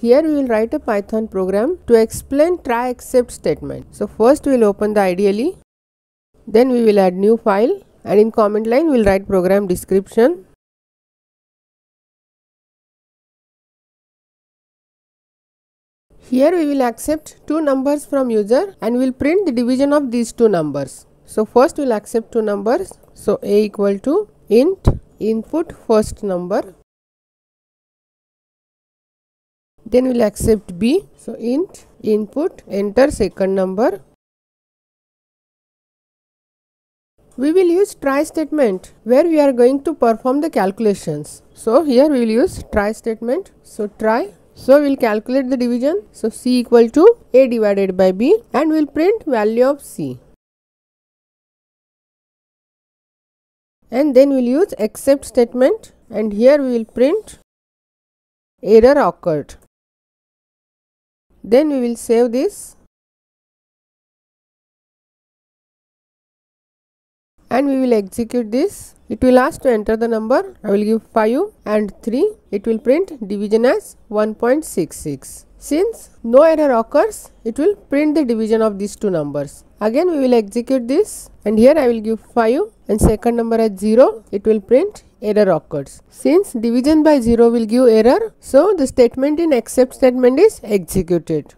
Here we will write a Python program to explain try except statement. So first we will open the IDLE, then we will add new file, and in comment line we will write program description. Here we will accept two numbers from user and we will print the division of these two numbers. So first we will accept two numbers. So a equal to int input first number. Then we will accept b. So int input enter second number. We will use try statement where we are going to perform the calculations. So here we will use try statement. So try. So we will calculate the division. So c equal to a divided by b and we will print value of c. And then we will use except statement and here we will print error occurred. Then we will save this and we will execute this. It will ask to enter the number. I will give 5 and 3. It will print division as 1.66. Since no error occurs, it will print the division of these two numbers. Again we will execute this and here I will give 5 and second number as 0. It will print error occurs. Since division by 0 will give error, so the statement in except statement is executed.